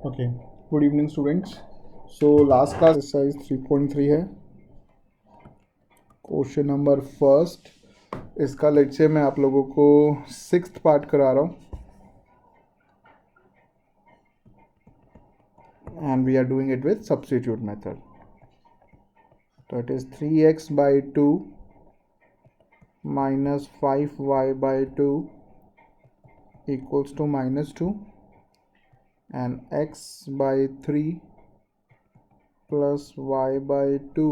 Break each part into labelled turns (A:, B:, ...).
A: Okay, good evening students. So last class exercise 3.3 है, question number first. इसका late से मैं आप लोगों को सिक्स्थ पार्ट करा रहा हूँ and we are doing it with substitute method. तो it is 3x/2 minus 5y/2 equals to -2 and x/3 plus y/2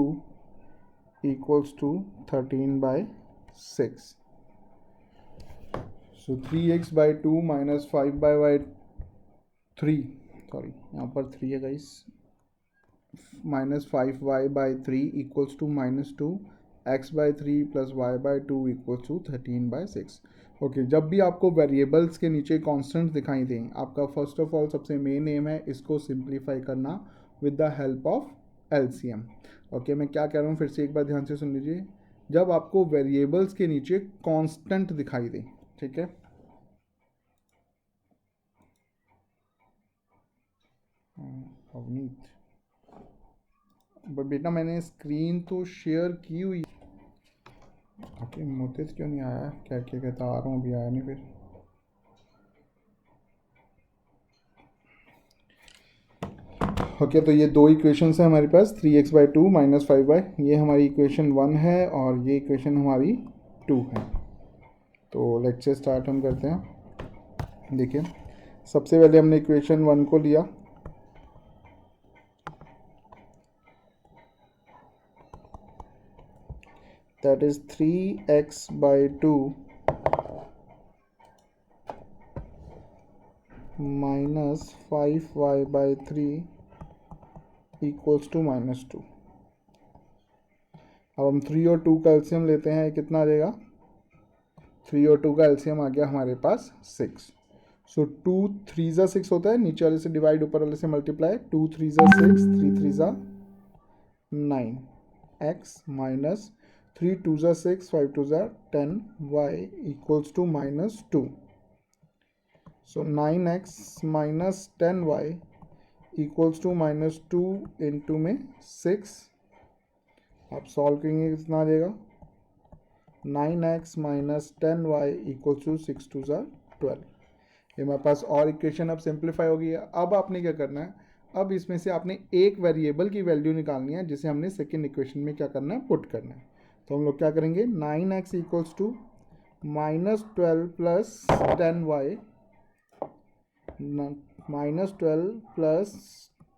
A: equals to 13/6. So 3x/2 minus 5y/3, sorry यहाँ पर 3 है guys, minus 5y/3 equals to -2, x/3 plus y/2 equals to 13/6. Okay, जब भी आपको variables के नीचे constant दिखाई दें, आपका फर्स्ट ऑफ ऑल सबसे मेन एम है इसको सिंप्लीफाई करना with the help of LCM. Okay, मैं क्या कह रहा हूँ फिर से एक बार ध्यान से सुन लीजिए। जब आपको वेरिएबल्स के नीचे कांस्टेंट दिखाई दें, ठीक है, अवनीत, बट बेटा मैंने स्क्रीन तो शेयर की हुई। ओके, मोतिस क्यों नहीं आया? क्या क्या कहता आ रहा हूँ, अभी आया नहीं फिर। ओके, तो ये दो इक्वेशंस हैं हमारे पास, 3x/2 minus 5y, ये हमारी इक्वेशन 1 है और ये इक्वेशन हमारी 2 है। तो लेट्स से स्टार्ट हम करते हैं। देखिए, सबसे पहले हमने इक्वेशन 1 को लिया, that is 3x/2 minus 5y/3 equals to -2। अब हम 3 और 2 का एलसीएम लेते हैं, कितना आ जाएगा? 3 और 2 का एलसीएम आ गया हमारे पास 6। सो 2 3 ज़ा 6 होता है, नीचे वाले से डिवाइड ऊपर वाले से मल्टीप्लाई, 2 3 ज़ा 6, 3 3 ज़ा 9, x माइनस 3 2 ज़ा 6, 5 2 ज़ा 10, y equals to -2। So 9x minus 10y equals to -2 into में 6। आप सॉल्व करेंगे कितना आ जाएगा? 9x minus 10y equals to 6 2 ज़ा 12। ये मेरे पास और इक्वेशन अब सिंप्लीफाई हो गई है। अब आपने क्या करना है, अब इसमें से आपने एक वेरिएबल की वैल्यू निकालनी है जिसे हमने सेकेंड इक्वेशन में क्या करना है, पुट करना है। तो हम लोग क्या करेंगे, 9x equals to -12 plus 10y, -12 plus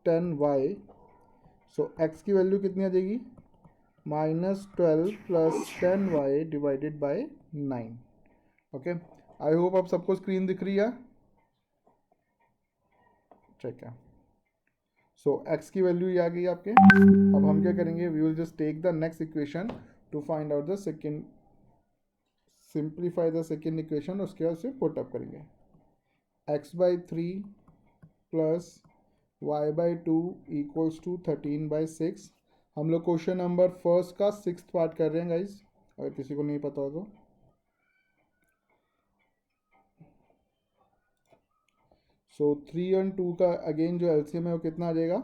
A: 10y। So x की वैल्यू कितनी आ जाएगी? -12 plus 10y divided by 9। Okay, I hope आप सबको स्क्रीन दिख रही है, ठीक है। सो x की वैल्यू ये आ गई आपके। अब हम क्या करेंगे, we will just take the next equation to find out the second, simplify the second equation, उसके बाद उसे पुट अप करेंगे। x/3 plus y/2 equals to 13/6। हम लोग क्वेश्चन नंबर फर्स्ट का सिक्स्थ पार्ट कर रहे हैं गाइज, अगर किसी को नहीं पता हो तो। सो 3 और 2 का अगेन जो एलसीएम है वो कितना आ जाएगा?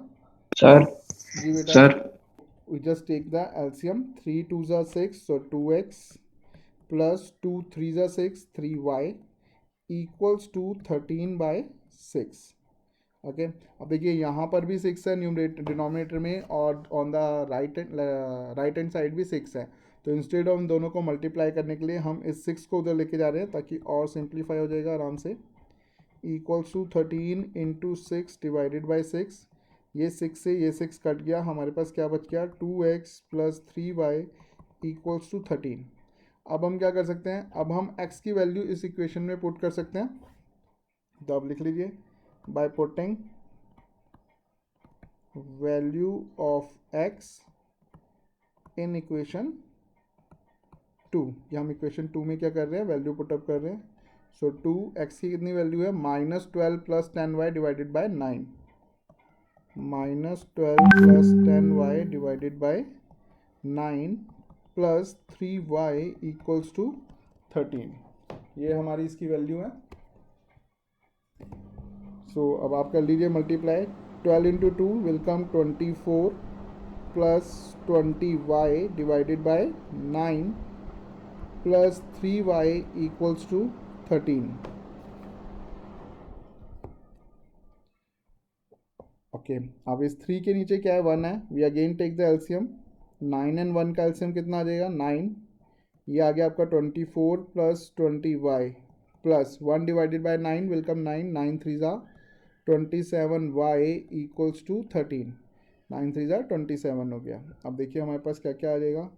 B: सर
A: जी बेटा,
B: sir
A: we just take the LCM, 3 2 are 6, so 2x plus 2 3 are 6, 3y equals to 13/6। Okay, अब देखिए यहाँ पर भी 6 है न्यूमरेटर डिनोमिनेटर में, और on the right hand side भी 6 है। तो इंस्टेड ऑफ उन दोनों को मल्टीप्लाई करने के लिए हम इस 6 को उधर लेके जा रहे हैं ताकि और सिंप्लीफाई हो जाएगा आराम से। Equals to 13 into 6 divided by 6। ये 6 से ये 6 कट गया, हमारे पास क्या बच गया? 2x plus 3y equals to 13। अब हम क्या कर सकते हैं, अब हम x की वैल्यू इस इक्वेशन में पुट कर सकते हैं। तो आप लिख लीजिए, bye putting value of x in equation 2। ये हम इक्वेशन 2 में क्या कर रहे हैं, वैल्यू पुटअप कर रहे हैं। सो 2x की कितनी वैल्यू है? -12 plus 10y divided by 9, -12 plus 10y divided by 9 plus 3y equals to 13। ये हमारी इसकी वैल्यू है। सो अब आप कर लीजिए multiply, 12 into two will come 24 plus 20y divided by 9 plus 3y equals to 13। Okay, अब इस 3 के नीचे क्या है, 1 है, we again take the LCM, 9 and 1 का एलसीएम कितना आ जाएगा, 9, ये आ गया आपका 24 plus 20y plus 1 divided by 9 will come 9, 9 3 ज़ा 27y इक्वल्स टू 13, 9 3 ज़ा 27 हो गया। अब देखिए हमारे पास क्या क्या आ जाएगा,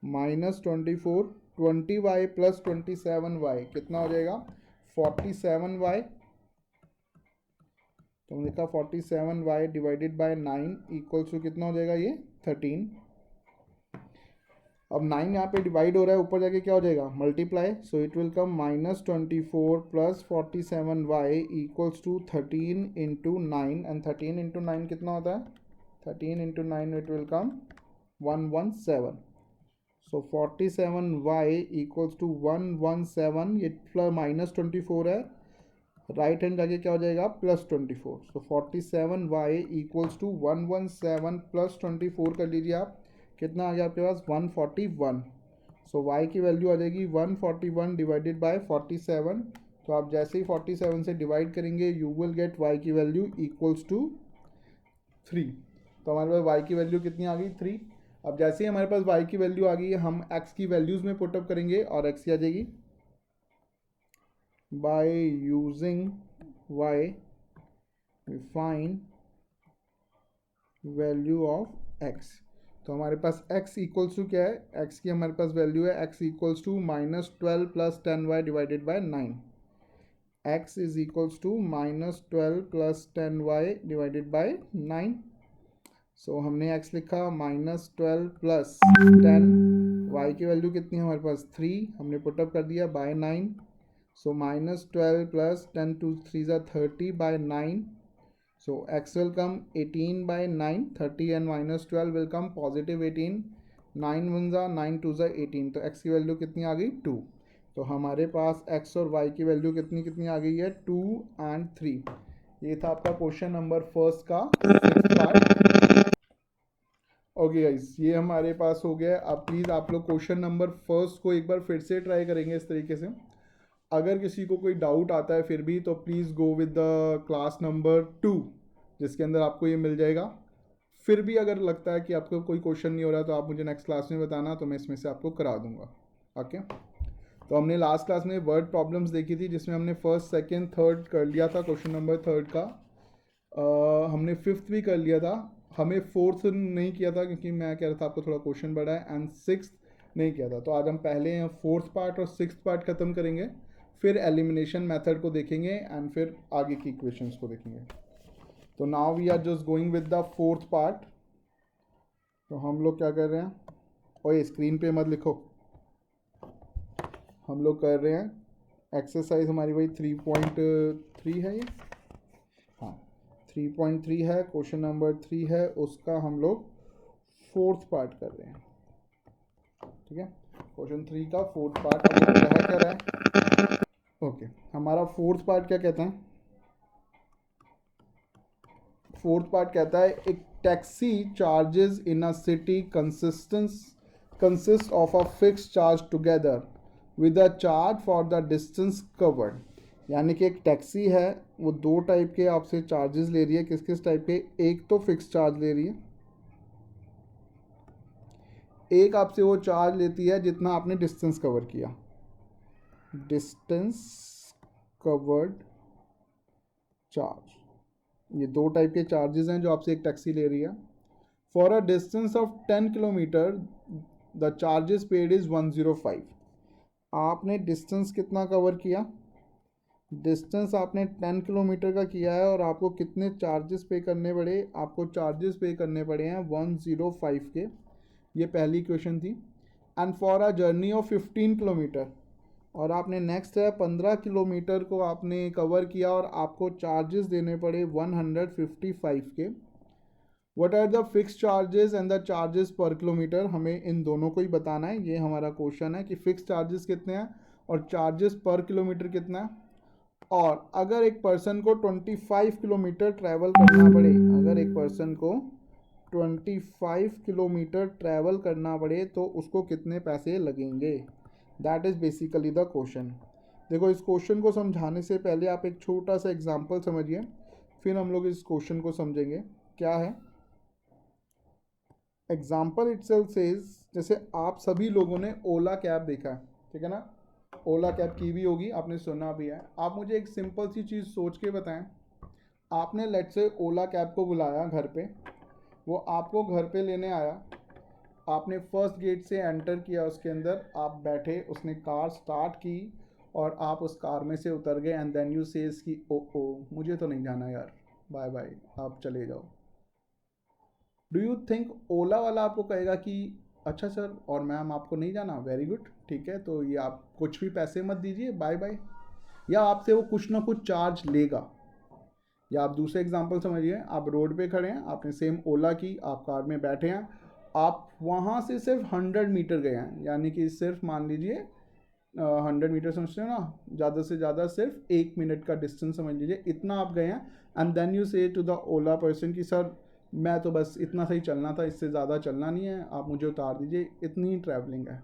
A: -24, 20y प्लस 27y कितना हो जाएगा, 47y, तो हमने लिखा 47y divided by 9 equals to कितना हो जाएगा, ये 13। अब 9 यहाँ पे डिवाइड हो रहा है, ऊपर जाके क्या हो जाएगा, multiply, so it will come -24 plus 47y equals to 13 into 9, and 13 into 9 कितना होता है, 13 into 9 it will come 117, so 47y equals to 117, ये -24 है, राइट हैंड जाके क्या हो जाएगा, +24, सो 47y इक्वल्स टू 117 प्लस 24 कर लीजिए आप, कितना आ गया आपके पास, 141, सो y की वैल्यू आ जाएगी 141 डिवाइडेड बाय 47, तो आप जैसे ही 47 से डिवाइड करेंगे यू विल गेट y की वैल्यू इक्वल्स टू 3, तो हमारे पास y की वैल्यू कितनी आ गई, 3। अब जैसे ही हमारे पास y की वैल्यू आ गई है, हम x की वैल्यूज़ में पुटअप करेंगे और x की आ जाएगी, by using y we find value of x, तो हमारे पास x इक्वल्स टू क्या है, x की हमारे पास वैल्यू है, x equals to -12 plus 10y divided by 9, x is equals to -12 plus 10y divided by 9, so हमने x लिखा -12 प्लस 10, y की वैल्यू कितनी है हमारे पास 3, हमने पुटअप कर दिया bye 9, so -12 plus 10 to 3 is 30 by 9, so x will come 18 by 9, 30 and -12 will come +18, 9 1 जा 9 2 जा 18, तो x की वैल्यू कितनी आ गई 2, तो हमारे पास x और y की वैल्यू कितनी कितनी आ गई है 2 and 3। ये था आपका क्वेश्चन नंबर फर्स्ट का 6th पार्ट। ओके गाइस, ये हमारे पास हो गया। अब प्लीज़ आप लोग क्वेश्चन नंबर फर्स्ट को एक बार फिर से ट्राई करेंगे इस तरीके से। अगर किसी को कोई डाउट आता है फिर भी, तो please go with the class number 2 जिसके अंदर आपको ये मिल जाएगा। फिर भी अगर लगता है कि आपको कोई क्वेश्चन नहीं हो रहा तो आप मुझे नेक्स्ट क्लास में बताना, तो मैं इसमें से आपको करा दूंगा। ओके, तो हमने लास्ट क्लास में वर्ड प्रॉब्लम्स देखी थी जिसमें हमने फर्स्ट सेकेंड थर्ड कर लिया था, क्वेश्चन नंबर थर्ड का हमने फिफ्थ भी कर लिया था, हमें फोर्थ नहीं किया था क्योंकि मैं कह रहा था आपको थोड़ा क्वेश्चन बड़ा है, एंड सिक्स्थ नहीं किया था। तो आज हम पहले फोर्थ पार्ट और सिक्स्थ पार्ट ख़त्म करेंगे, फिर एलिमिनेशन मेथड को देखेंगे एंड फिर आगे की इक्वेशंस को देखेंगे। तो now we are just going with the fourth part. तो हम लोग क्या कर रहे हैं, ओए स्क्रीन पे मत लिखो, हम लोग कर रहे हैं एक्सरसाइज हमारी वही 3.3 है, ये हाँ 3.3 है, क्वेश्चन नंबर 3 है, उसका हम लोग फोर्थ पार्ट कर रहे हैं। ठीक है, क्वेश्चन 3 का फोर्थ पार्ट क्या रहा है। ओके, हमारा फोर्थ पार्ट क्या कहता है, फोर्थ पार्ट कहता है एक taxi charges in a city consist of a fix charge together with a charge for the distance covered. यानी कि एक टैक्सी है, वो दो टाइप के आपसे चार्जेस ले रही है। किस किस टाइप के, एक तो फिक्स चार्ज ले रही है, एक आपसे वो चार्ज लेती है जितना आपने डिस्टेंस कवर किया, डिस्टेंस कवर्ड चार्ज। ये दो टाइप के चार्जेस हैं जो आपसे एक टैक्सी ले रही है। For a distance of 10 kilometre the charges paid is 105। आपने डिस्टेंस कितना कवर किया, डिस्टेंस आपने 10 किलोमीटर का किया है और आपको कितने चार्जेस पे करने पड़े, आपको चार्जेस पे करने पड़े हैं 105 के। ये पहली क्वेश्चन थी। And for a journey of 15 kilometre, और आपने नेक्स्ट है 15 किलोमीटर को आपने कवर किया और आपको चार्जेस देने पड़े 155 के। What are the fix charges and the charges per kilometre, हमें इन दोनों को ही बताना है। ये हमारा क्वेश्चन है कि फिक्स चार्जेस कितने हैं और चार्जेस पर किलोमीटर कितना है। और अगर एक पर्सन को 25 किलोमीटर ट्रैवल करना पड़े, अगर एक पर्सन को 25 किलोमीटर ट्रैवल करना पड़े तो उसको कितने पैसे लगेंगे। That is basically the question. देखो, इस क्वेश्चन को समझाने से पहले आप एक छोटा सा एग्जांपल समझिए, फिर हम लोग इस क्वेश्चन को समझेंगे। क्या है एग्जाम्पल? इटसेल्फ सेज, जैसे आप सभी लोगों ने ओला कैब देखा है, ठीक है ना, ओला कैब की भी होगी, आपने सुना भी है। आप मुझे एक सिंपल सी चीज़ सोच के बताएं, आपने लेट्स से ओला कैब को बुलाया घर पे, वो आपको घर पे लेने आया, आपने फर्स्ट गेट से एंटर किया, उसके अंदर आप बैठे, उसने कार स्टार्ट की और आप उस कार में से उतर गए एंड देन यू सेज कि ओ मुझे तो नहीं जाना यार, बाय बाय, आप चले जाओ। डू यू थिंक ओला वाला आपको कहेगा कि अच्छा सर और मैम आपको नहीं जाना, वेरी गुड, ठीक है, तो ये आप कुछ भी पैसे मत दीजिए, बाय बाय, या आपसे वो कुछ ना कुछ चार्ज लेगा? या आप दूसरे एग्जांपल समझिए, आप रोड पे खड़े हैं, आपने सेम ओला की, आप कार में बैठे हैं, आप वहाँ से सिर्फ 100 मीटर गए हैं, यानी कि सिर्फ मान लीजिए 100 मीटर समझते हो ना, ज़्यादा से ज़्यादा सिर्फ 1 मिनट का डिस्टेंस समझ लीजिए, इतना आप गए हैं। एंड देन यू से टू द ओला पर्सन कि सर मैं तो बस इतना सही चलना था, इससे ज़्यादा चलना नहीं है, आप मुझे उतार दीजिए, इतनी ट्रैवलिंग है।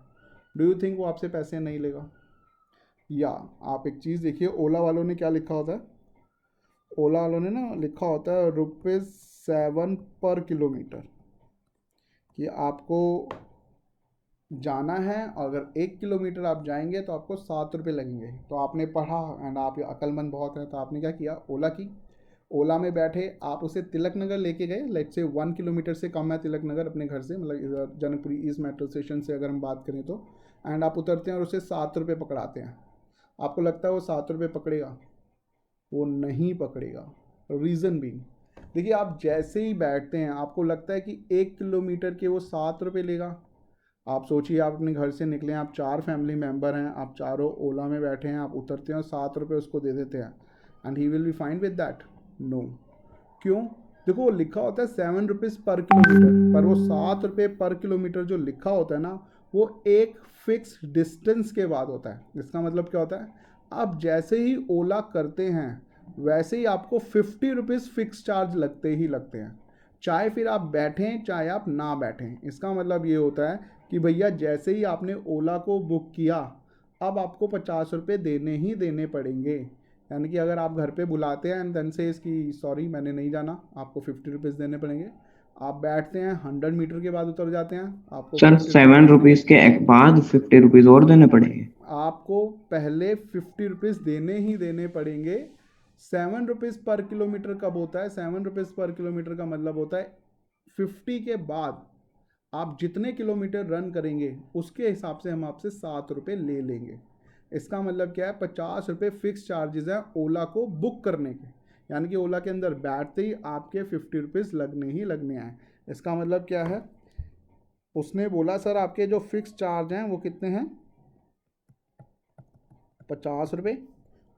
A: डू यू थिंक वो आपसे पैसे नहीं लेगा? या आप एक चीज़ देखिए, ओला वालों ने क्या लिखा होता है, ओला वालों ने ना लिखा होता है ₹7 पर किलोमीटर, कि आपको जाना है, अगर 1 किलोमीटर आप जाएंगे तो आपको 7 रुपये लगेंगे। तो आपने पढ़ा एंड आप अक्लमंद बहुत हैं, तो आपने क्या किया, ओला की, ओला में बैठे, आप उसे तिलक नगर लेके गए, लेट से 1 किलोमीटर से कम है तिलक नगर अपने घर से, मतलब इधर जनकपुरी ईस्ट मेट्रो स्टेशन से अगर हम बात करें तो। एंड आप उतरते हैं और उसे 7 रुपये पकड़ाते हैं। आपको लगता है वो 7 रुपये पकड़ेगा? वो नहीं पकड़ेगा। रीज़न भी, देखिए, आप जैसे ही बैठते हैं आपको लगता है कि 1 किलोमीटर के वो 7 रुपये लेगा। आप सोचिए, आप अपने घर से निकले हैं, आप 4 फैमिली मेम्बर हैं, आप चारों ओला में बैठे हैं, आप उतरते हैं और 7 रुपये उसको दे देते हैं, and he will be fine with that? No. क्यों? देखो, वो लिखा होता है 7 रुपीज़ पर किलोमीटर, पर वो 7 रुपये पर किलोमीटर जो लिखा होता है ना, वो एक फिक्स डिस्टेंस के बाद होता है। इसका मतलब क्या होता है, आप जैसे ही ओला करते हैं वैसे ही आपको 50 रुपीज़ फिक्स चार्ज लगते ही लगते हैं, चाहे फिर आप बैठें चाहे आप ना बैठें। इसका मतलब ये होता है कि भैया जैसे ही आपने ओला को बुक किया, अब आपको 50 रुपये देने ही देने पड़ेंगे। यानी कि अगर आप घर पे बुलाते हैं एंड देन से इसकी सॉरी मैंने नहीं जाना, आपको 50 रुपीज़ देने पड़ेंगे। आप बैठते हैं, 100 मीटर के बाद उतर जाते हैं, आपको
B: सर
A: 50 रुपीज़।
B: 7 रुपीज के एक बाद 50 रुपीज और देने पड़ेंगे?
A: आपको पहले 50 रुपीज़ देने ही देने पड़ेंगे। 7 रुपीज़ पर किलोमीटर कब होता है? 7 रुपीज़ पर किलोमीटर का मतलब होता है 50 के बाद आप जितने किलोमीटर रन करेंगे उसके हिसाब से हम आपसे 7 रुपये ले लेंगे। इसका मतलब क्या है, 50 रुपये फिक्स चार्जेस हैं ओला को बुक करने के, यानी कि ओला के अंदर बैठते ही आपके 50 रुपीज़ लगने ही लगने हैं। इसका मतलब क्या है, उसने बोला सर आपके जो फिक्स चार्ज हैं वो कितने हैं, 50 रुपये,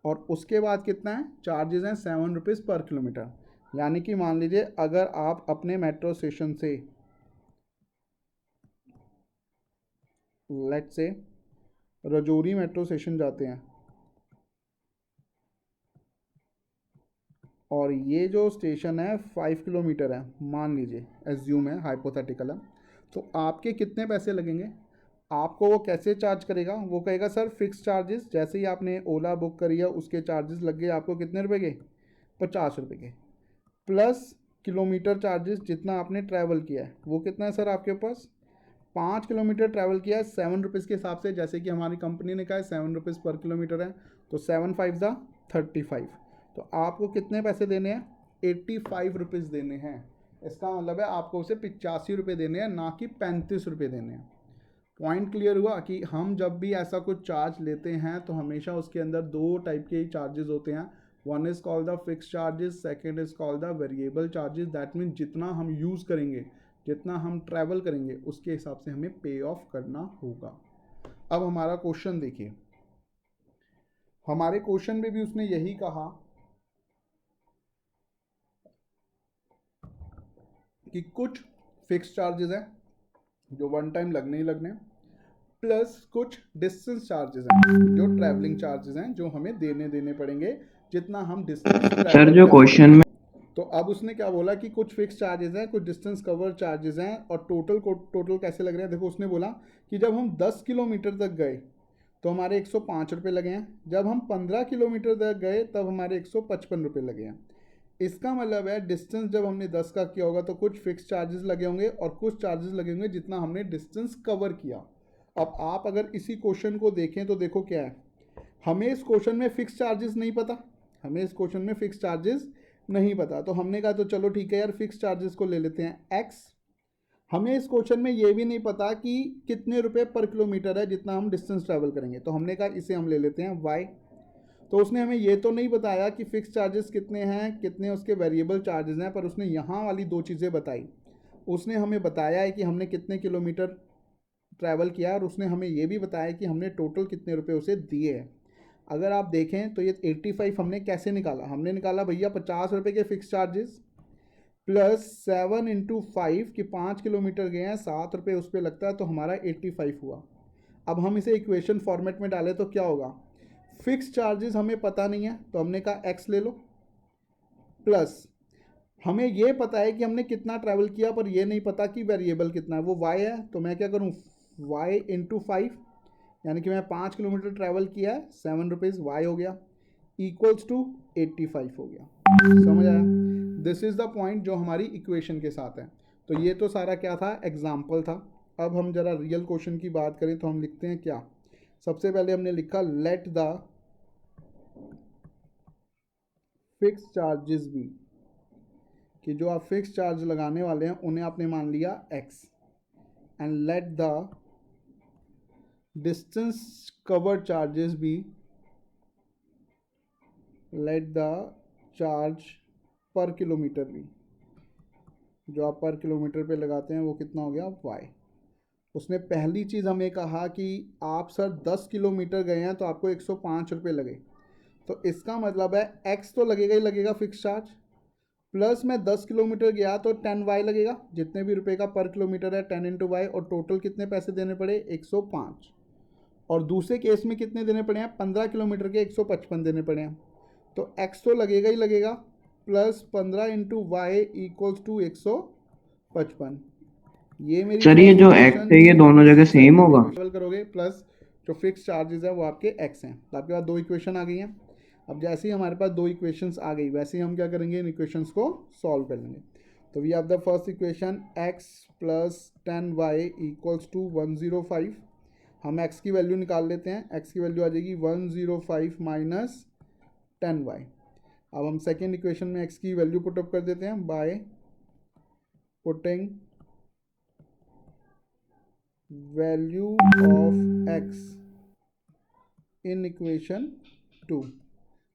A: और उसके बाद कितना है चार्जेस हैं, 7 रुपीज़ पर किलोमीटर। यानी कि मान लीजिए अगर आप अपने मेट्रो स्टेशन से लेट से रजौरी मेट्रो स्टेशन जाते हैं, और ये जो स्टेशन है 5 किलोमीटर है, मान लीजिए, एज्यूम है, हाइपोथेटिकल है, तो आपके कितने पैसे लगेंगे? आपको वो कैसे चार्ज करेगा? वो कहेगा सर फिक्स चार्जेस, जैसे ही आपने ओला बुक करी है उसके चार्जेस लग गए आपको कितने रुपए के, 50 रुपये के, प्लस किलोमीटर चार्जेस जितना आपने ट्रैवल किया है, वो कितना है सर आपके पास, 5 किलोमीटर ट्रैवल किया है 7 रुपीज़ के हिसाब से, जैसे कि हमारी कंपनी ने कहा है 7 रुपीज़ पर किलोमीटर है, तो 7 5 ज़ा 35। तो आपको कितने पैसे देने हैं, 85 रुपीज़ देने हैं। इसका मतलब है आपको उसे 85 रुपये देने हैं, ना कि 35 रुपये देने हैं। पॉइंट क्लियर हुआ कि हम जब भी ऐसा कुछ चार्ज लेते हैं तो हमेशा उसके अंदर दो टाइप के चार्जेस होते हैं। One is called the fix charges, second is called the variable charges. That mean जितना हम यूज़ करेंगे, जितना हम ट्रैवल करेंगे, उसके हिसाब से हमें पे ऑफ करना होगा। अब हमारा क्वेश्चन देखिए, हमारे क्वेश्चन में भी उसने यही कहा कि कुछ फिक्स चार्जेस हैं जो वन टाइम लगने ही लगने, प्लस कुछ डिस्टेंस चार्जेस हैं, जो ट्रैवलिंग चार्जेस हैं जो हमें देने पड़ेंगे जितना हम डिस्टेंस
B: सर
A: ट्रैवल
B: जो
A: करेंगे।
B: क्वेश्चन में
A: तो अब उसने क्या बोला कि कुछ फिक्स चार्जेस हैं, कुछ डिस्टेंस कवर चार्जेस हैं, और टोटल कैसे लग रहे हैं। देखो उसने बोला कि जब हम 10 किलोमीटर तक गए तो हमारे 105 रुपये लगे हैं, जब हम 15 किलोमीटर तक गए तब हमारे 155 रुपये लगे हैं। इसका मतलब है डिस्टेंस जब हमने 10 का किया होगा तो कुछ फिक्स चार्जेस लगे होंगे और कुछ चार्जेस लगे होंगे जितना हमने डिस्टेंस कवर किया। अब आप अगर इसी क्वेश्चन को देखें तो देखो क्या है, हमें इस क्वेश्चन में फिक्स चार्जेस नहीं पता, हमें इस क्वेश्चन में फिक्स चार्जेस नहीं पता, तो हमने कहा तो चलो ठीक है यार फिक्स चार्जेस को ले लेते हैं एक्स। हमें इस क्वेश्चन में ये भी नहीं पता कि कितने रुपए पर किलोमीटर है जितना हम डिस्टेंस ट्रैवल करेंगे, तो हमने कहा इसे हम ले लेते हैं वाई। तो उसने हमें ये तो नहीं बताया कि फ़िक्स चार्जेस कितने हैं, कितने उसके वेरिएबल चार्जेस हैं, पर उसने यहाँ वाली दो चीज़ें बताई। उसने हमें बताया है कि हमने कितने किलोमीटर ट्रैवल किया और उसने हमें ये भी बताया कि हमने टोटल कितने रुपए उसे दिए हैं। अगर आप देखें तो ये 85 हमने कैसे निकाला, हमने निकाला भैया 50 रुपये के फ़िक्स चार्जेस प्लस 7 इंटू 5 कि 5 किलोमीटर गए हैं 7 रुपये उस पर लगता है, तो हमारा 85 हुआ। अब हम इसे इक्वेशन फॉर्मेट में डालें तो क्या होगा, फिक्स चार्जेस हमें पता नहीं है तो हमने कहा एक्स ले लो, प्लस हमें ये पता है कि हमने कितना ट्रैवल किया पर ये नहीं पता कि वेरिएबल कितना है, वो वाई है, तो मैं क्या करूँ वाई इंटू 5, यानी कि मैं 5 किलोमीटर ट्रैवल किया है 7 रुपीज़ वाई हो गया इक्वल्स टू 85 हो गया। समझ आया, दिस इज़ द पॉइंट जो हमारी इक्वेशन के साथ है। तो ये तो सारा क्या था, एग्जाम्पल था। अब हम जरा रियल क्वेश्चन की बात करें तो हम लिखते हैं क्या, सबसे पहले हमने लिखा let the fix charges be, कि जो आप फिक्स चार्ज लगाने वाले हैं उन्हें आपने मान लिया x, and let the distance cover charges be, let the charge per kilometre भी, जो आप पर किलोमीटर पे लगाते हैं वो कितना हो गया वाई। उसने पहली चीज़ हमें कहा कि आप सर 10 किलोमीटर गए हैं तो आपको 105 रुपये लगे, तो इसका मतलब है एक्स तो लगेगा ही लगेगा फिक्स चार्ज, प्लस मैं 10 किलोमीटर गया तो 10 वाई लगेगा, जितने भी रुपए का पर किलोमीटर है 10 इंटू वाई, और टोटल कितने पैसे देने पड़े 105, और दूसरे केस में कितने देने पड़े हैं 15 किलोमीटर के 155 देने पड़े हैं, तो एक्स तो लगेगा ही लगेगा, plus 15 into y equals to 155। ये मेरी
B: सर ये जो एक्स
A: इक्वेशन
B: है ये दोनों जगह सेम होगा।
A: करोगे, प्लस जो फिक्स चार्जेस है वो आपके एक्स हैं, तो आपके पास दो इक्वेशन आ गई हैं। अब जैसे ही हमारे पास दो इक्वेशंस आ गई वैसे ही हम क्या करेंगे, इन इक्वेशंस को सॉल्व कर लेंगे। तो we have the first equation x plus 10y equals to 105। हम x की वैल्यू निकाल लेते हैं, x की वैल्यू आ जाएगी 105 माइनस 10y। अब हम सेकेंड इक्वेशन में x की वैल्यू पुटअप कर देते हैं bye putting value of x in equation 2।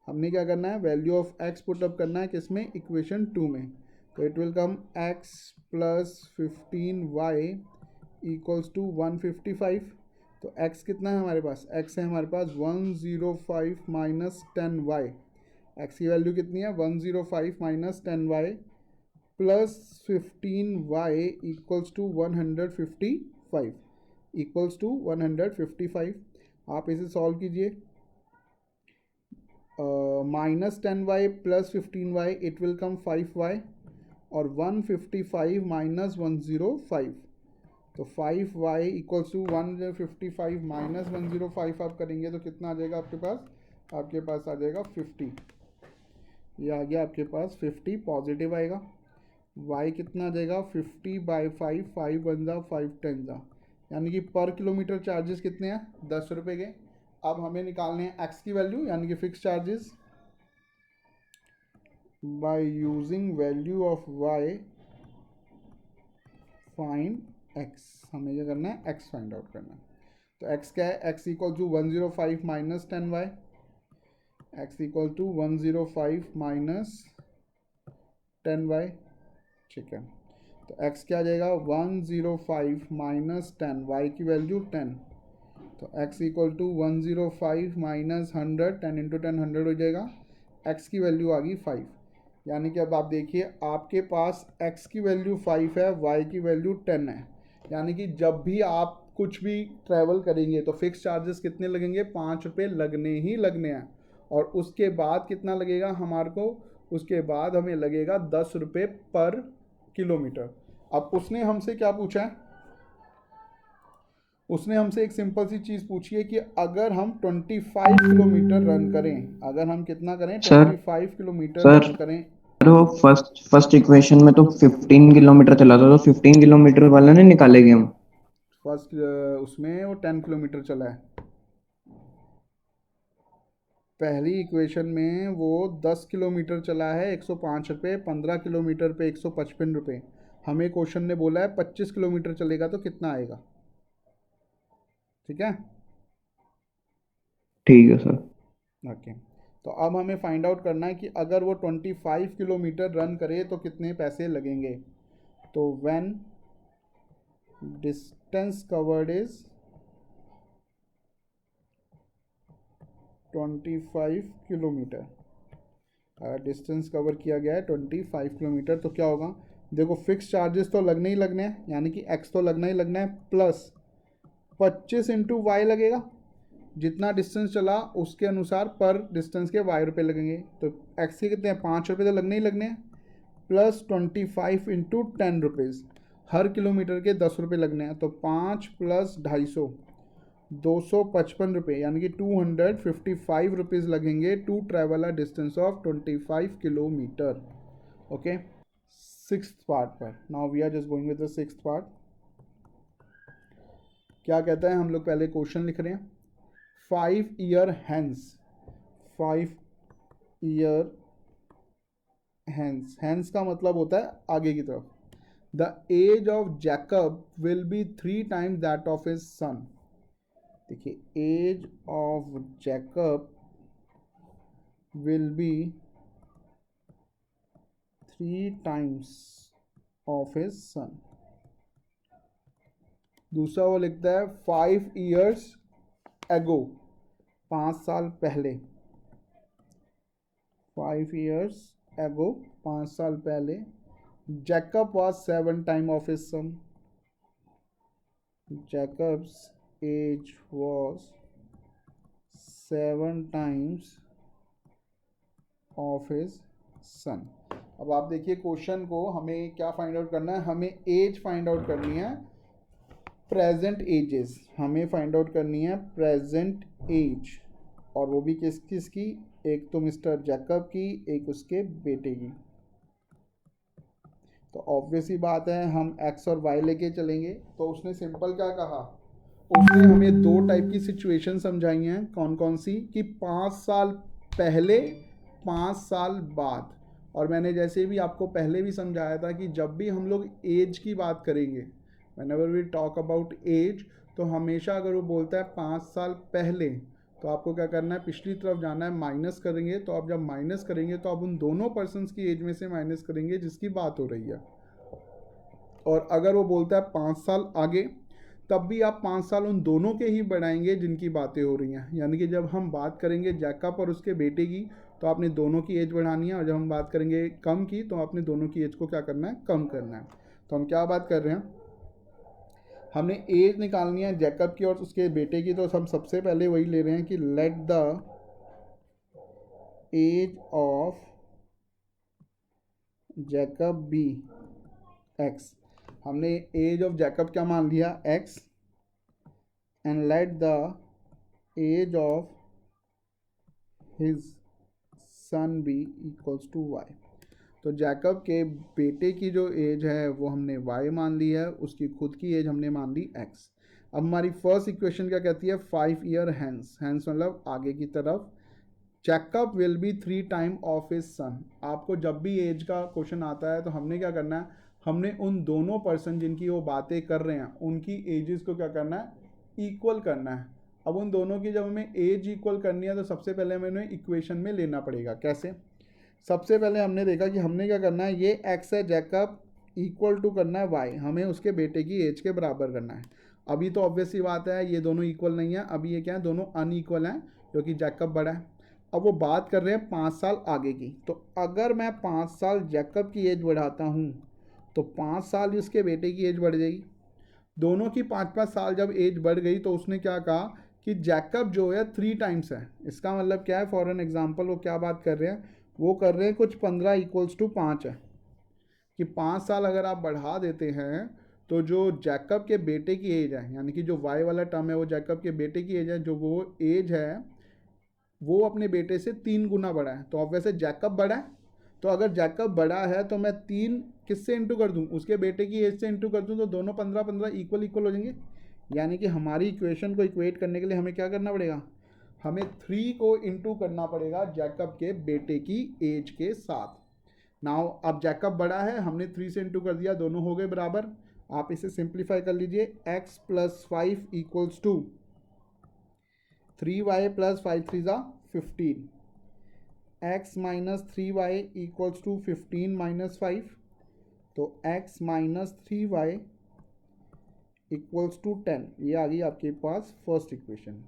A: हमने क्या करना है, वैल्यू ऑफ x पुटअप करना है किसमें, इक्वेशन 2 में। तो it will come x plus 15y equals to 155। तो x कितना है हमारे पास, x है हमारे पास 105 माइनस 10y, x की वैल्यू कितनी है 105 minus 10y plus 15y equals to 155 equals to 155। आप इसे सॉल्व कीजिए, minus 10y plus 15y it will come 5y, और 155 माइनस 105, तो 5y इक्वल्स टू 155 माइनस 105 आप करेंगे तो कितना आ जाएगा आपके पास, आपके पास आ जाएगा 50। ये आ गया आपके पास 50 पॉजिटिव आएगा। y कितना आ जाएगा 50 बाई 5, 5 वन जा 5 10 जा, यानी कि पर किलोमीटर चार्जेस कितने हैं 10 रुपये के। अब हमें निकालने हैं x की वैल्यू यानी कि fix charges, by using value of y find x। हमें क्या करना है, x फाइंड आउट करना है। तो x क्या है, x equal to 105 minus 10y, x equal to 105 minus 10y, ठीक है। तो x क्या आ जाएगा 105 माइनस 10, y की वैल्यू 10, तो x equal to 105 minus 100, 10 into 10 100 हो जाएगा, x की वैल्यू आ गई 5। यानी कि अब आप देखिए आपके पास x की वैल्यू 5 है, y की वैल्यू 10 है, यानी कि जब भी आप कुछ भी ट्रैवल करेंगे तो फिक्स चार्जेस कितने लगेंगे, 5 रुपये लगने ही लगने हैं। और उसके बाद कितना लगेगा हमारे को, उसके बाद हमें लगेगा 10 रुपये पर किलोमीटर। अब उसने हमसे क्या पूछा है, उसने हमसे एक सिंपल सी चीज़ पूछी है कि अगर हम 25 किलोमीटर रन करें, अगर हम कितना करें,
B: सर
A: 25 किलोमीटर
B: सर
A: रन करें।
B: सर वो फर्स्ट इक्वेशन में तो 15 किलोमीटर चला था, तो 15 किलोमीटर वाला नहीं निकालेंगे हम?
A: फर्स्ट उसमें वो 10 किलोमीटर चला है, पहली इक्वेशन में वो 10 किलोमीटर चला है 105 रुपये, 15 किलोमीटर पे 155 रुपये। हमें क्वेश्चन ने बोला है 25 किलोमीटर चलेगा तो कितना आएगा, ठीक है।
B: ठीक है सर।
A: ओके, तो अब हमें फाइंड आउट करना है कि अगर वो 25 किलोमीटर रन करे तो कितने पैसे लगेंगे। तो when distance covered is 25 kilometre, distance cover किया गया है 25 किलोमीटर, तो क्या होगा, देखो फिक्स चार्जेस तो लगने ही लगने हैं, यानी कि एक्स तो लगना ही लगना है, प्लस 25 इंटू वाई लगेगा, जितना डिस्टेंस चला उसके अनुसार पर डिस्टेंस के वाई रुपये लगेंगे। तो एक्स के कितने हैं, 5 रुपये तो लगने ही लगने हैं, प्लस 25 इंटू 10 रुपीज़, हर किलोमीटर के 10 रुपये लगने हैं, तो 5 प्लस 250, 255 रुपये, यानी कि 255 रुपीज़ लगेंगे to travel a distance of 25 kilometre. Okay, sixth part पर now we are just going with the sixth part. क्या कहता है, हम लोग पहले क्वेश्चन लिख रहे हैं। 5 year hence, 5 year hence, hence का मतलब होता है आगे की तरफ। The age of Jacob will be 3 times that of his son. देखिए, age of Jacob will be 3 times of his son. दूसरा वो लिखता है 5 ईयर्स एगो, 5 साल पहले, 5 ईयर्स एगो, 5 साल पहले, Jacob was 7 time of his son, Jacob's age was 7 times of his son. अब आप देखिए क्वेश्चन को, हमें क्या फाइंड आउट करना है, हमें एज फाइंड आउट करनी है, प्रेजेंट एजेस हमें फाइंड आउट करनी है, प्रेजेंट एज, और वो भी किस किस की, एक तो मिस्टर जैकब की, एक उसके बेटे की। तो ऑब्वियस ही बात है, हम एक्स और वाई लेके चलेंगे। तो उसने सिंपल क्या कहा, उसने हमें 2 टाइप की सिचुएशन समझाई हैं, कौन कौन सी, कि 5 साल पहले, 5 साल बाद। और मैंने जैसे भी आपको पहले भी समझाया था कि जब भी हम लोग एज की बात करेंगे, whenever we talk about age, तो हमेशा अगर वो बोलता है 5 साल पहले, तो आपको क्या करना है, पिछली तरफ जाना है, माइनस करेंगे। तो आप जब माइनस करेंगे तो आप उन दोनों पर्सन्स की एज में से माइनस करेंगे जिसकी बात हो रही है। और अगर वो बोलता है 5 साल आगे, तब भी आप 5 साल उन दोनों के ही बढ़ाएंगे जिनकी बातें हो रही हैं। यानी कि जब हम बात करेंगे जैकब और उसके बेटे की, तो आपने दोनों की एज बढ़ानी है, और जब हम बात करेंगे कम की, तो आपने दोनों की एज को क्या करना है, कम करना है। तो हम क्या बात कर रहे हैं, हमने एज निकालनी है जैकब की और उसके बेटे की। तो हम सबसे पहले वही ले रहे हैं कि let the age of Jacob be x. हमने एज ऑफ जैकब क्या मान लिया, x, and let the age of his son be equals to y. तो जैकब के बेटे की जो एज है वो हमने y मान ली है, उसकी खुद की एज हमने मान ली x। अब हमारी फर्स्ट इक्वेशन क्या कहती है, 5 ईयर हैंस, हैंस मतलब आगे की तरफ, Jacob will be 3 time of his सन। आपको जब भी एज का क्वेश्चन आता है तो हमने क्या करना है, हमने उन दोनों पर्सन जिनकी वो बातें कर रहे हैं उनकी एजेस को क्या करना है, इक्वल करना है। अब उन दोनों की जब हमें एज इक्वल करनी है तो सबसे पहले हमें उन्हें इक्वेशन में लेना पड़ेगा। कैसे, सबसे पहले हमने देखा कि हमने क्या करना है, ये x है जैकब, इक्वल टू करना है y, हमें उसके बेटे की एज के बराबर करना है। अभी तो ऑब्वियस सी बात है ये दोनों इक्वल नहीं है, अभी ये क्या है, दोनों अनइक्वल हैं क्योंकि जैकब बड़ा है। अब वो बात कर रहे हैं 5 साल आगे की, तो अगर मैं 5 साल जैकब की एज बढ़ाता हूँ तो 5 साल उसके बेटे की एज बढ़ जाएगी। दोनों की 5-5 साल जब एज बढ़ गई तो उसने क्या कहा कि जैकब जो है 3 टाइम्स है। इसका मतलब क्या है, फॉर एन एग्जाम्पल वो क्या बात कर रहे हैं, वो कर रहे हैं कुछ 15 इक्वल्स टू 5 है कि 5 साल अगर आप बढ़ा देते हैं तो जो जैकब के बेटे की एज है, यानी कि जो वाई वाला टर्म है वो जैकब के बेटे की एज है, जो वो एज है वो अपने बेटे से 3 गुना बड़ा है। तो ऑब्वियसली जैकब बड़ा है, तो अगर जैकब बड़ा है तो मैं 3 किससे इंटू कर दूं, उसके बेटे की एज से इंटू कर दूं, तो दोनों 15-15 इक्वल इक्वल हो जाएंगे। यानी कि हमारी इक्वेशन को इक्वेट करने के लिए हमें क्या करना पड़ेगा, हमें 3 को इंटू करना पड़ेगा जैकब के बेटे की एज के साथ। नाउ अब जैकब बड़ा है, हमने 3 से इंटू कर दिया, दोनों हो गए बराबर। आप इसे सिंप्लीफाई कर लीजिए, x plus 5 equals to 3y plus 5 3 ज़ा 15, x minus 3y equals to 15 minus 5, तो x minus 3y equals to 10। ये आ गई आपके पास फर्स्ट इक्वेशन।